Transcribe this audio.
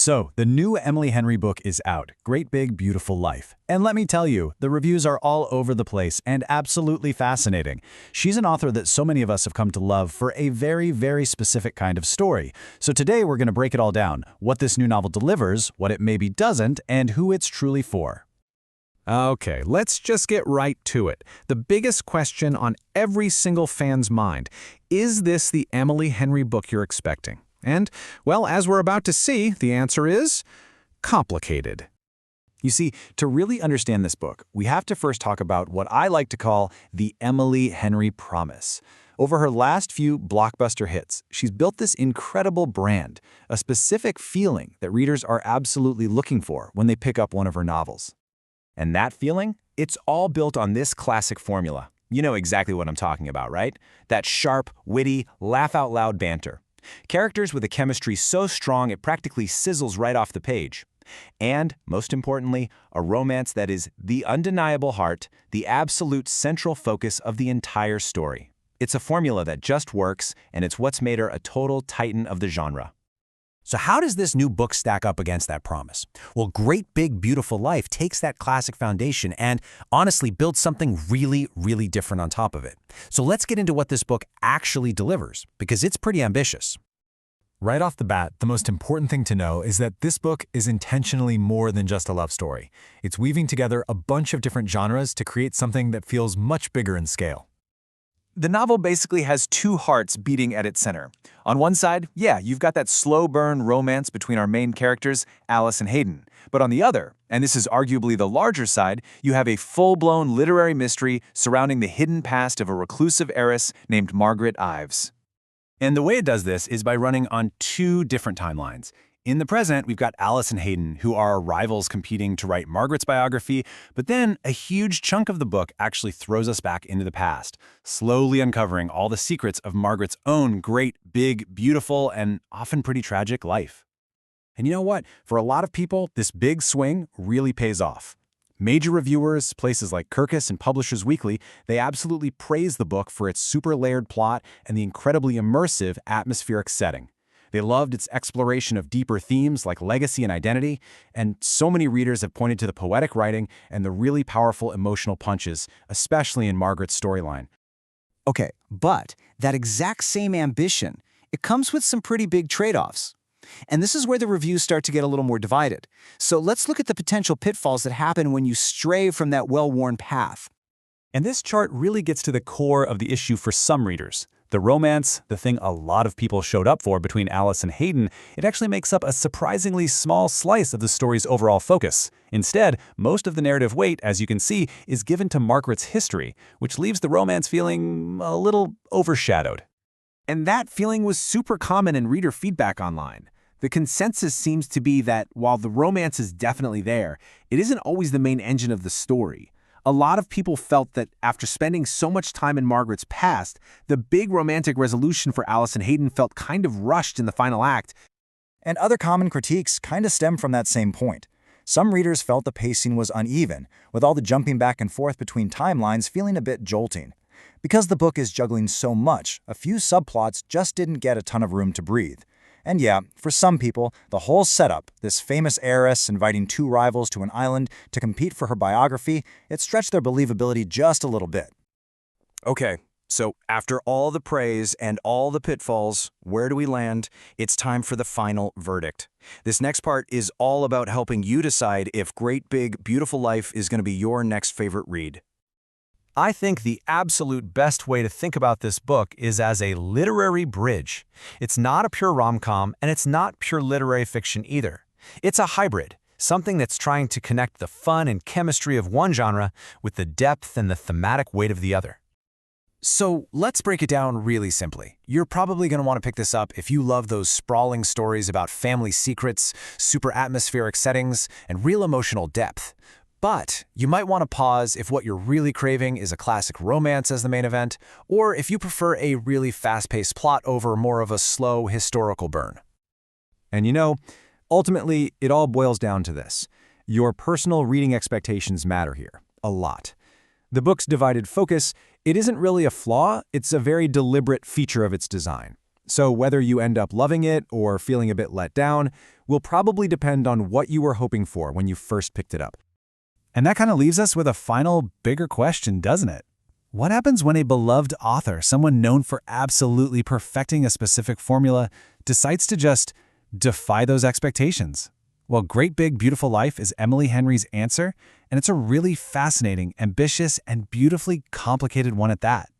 So, the new Emily Henry book is out, Great Big Beautiful Life. And let me tell you, the reviews are all over the place and absolutely fascinating. She's an author that so many of us have come to love for a very, very specific kind of story. So today we're going to break it all down, what this new novel delivers, what it maybe doesn't, and who it's truly for. Okay, let's just get right to it. The biggest question on every single fan's mind, is this the Emily Henry book you're expecting? And, well, as we're about to see, the answer is complicated. You see, to really understand this book, we have to first talk about what I like to call the Emily Henry promise. Over her last few blockbuster hits, she's built this incredible brand, a specific feeling that readers are absolutely looking for when they pick up one of her novels. And that feeling? It's all built on this classic formula. You know exactly what I'm talking about, right? That sharp, witty, laugh-out-loud banter. Characters with a chemistry so strong it practically sizzles right off the page. And, most importantly, a romance that is the undeniable heart, the absolute central focus of the entire story. It's a formula that just works, and it's what's made her a total titan of the genre. So how does this new book stack up against that promise? Well, Great Big Beautiful Life takes that classic foundation and honestly builds something really, really different on top of it. So let's get into what this book actually delivers, because it's pretty ambitious. Right off the bat, the most important thing to know is that this book is intentionally more than just a love story. It's weaving together a bunch of different genres to create something that feels much bigger in scale. The novel basically has two hearts beating at its center. On one side, yeah, you've got that slow burn romance between our main characters, Alice and Hayden. But on the other, and this is arguably the larger side, you have a full-blown literary mystery surrounding the hidden past of a reclusive heiress named Margaret Ives. And the way it does this is by running on two different timelines. In the present, we've got Alice and Hayden, who are rivals competing to write Margaret's biography, but then a huge chunk of the book actually throws us back into the past, slowly uncovering all the secrets of Margaret's own great, big, beautiful, and often pretty tragic life. And you know what? For a lot of people, this big swing really pays off. Major reviewers, places like Kirkus and Publishers Weekly, they absolutely praise the book for its super-layered plot and the incredibly immersive atmospheric setting. They loved its exploration of deeper themes like legacy and identity, and so many readers have pointed to the poetic writing and the really powerful emotional punches, especially in Margaret's storyline. Okay, but that exact same ambition, it comes with some pretty big trade-offs. And this is where the reviews start to get a little more divided. So let's look at the potential pitfalls that happen when you stray from that well-worn path. And this chart really gets to the core of the issue for some readers. The romance, the thing a lot of people showed up for between Alice and Hayden, it actually makes up a surprisingly small slice of the story's overall focus. Instead, most of the narrative weight, as you can see, is given to Margaret's history, which leaves the romance feeling a little overshadowed. And that feeling was super common in reader feedback online. The consensus seems to be that while the romance is definitely there, it isn't always the main engine of the story. A lot of people felt that after spending so much time in Margaret's past, the big romantic resolution for Alice and Hayden felt kind of rushed in the final act. And other common critiques kind of stem from that same point. Some readers felt the pacing was uneven, with all the jumping back and forth between timelines feeling a bit jolting. Because the book is juggling so much, a few subplots just didn't get a ton of room to breathe. And yeah, for some people, the whole setup, this famous heiress inviting two rivals to an island to compete for her biography, it stretched their believability just a little bit. Okay, so after all the praise and all the pitfalls, where do we land? It's time for the final verdict. This next part is all about helping you decide if Great Big Beautiful Life is going to be your next favorite read. I think the absolute best way to think about this book is as a literary bridge. It's not a pure rom-com, and it's not pure literary fiction either. It's a hybrid, something that's trying to connect the fun and chemistry of one genre with the depth and the thematic weight of the other. So let's break it down really simply. You're probably going to want to pick this up if you love those sprawling stories about family secrets, super atmospheric settings, and real emotional depth. But you might want to pause if what you're really craving is a classic romance as the main event, or if you prefer a really fast-paced plot over more of a slow historical burn. And you know, ultimately, it all boils down to this. Your personal reading expectations matter here, a lot. The book's divided focus, it isn't really a flaw, it's a very deliberate feature of its design. So whether you end up loving it or feeling a bit let down, will probably depend on what you were hoping for when you first picked it up. And that kind of leaves us with a final, bigger question, doesn't it? What happens when a beloved author, someone known for absolutely perfecting a specific formula, decides to just defy those expectations? Well, Great Big Beautiful Life is Emily Henry's answer, and it's a really fascinating, ambitious, and beautifully complicated one at that.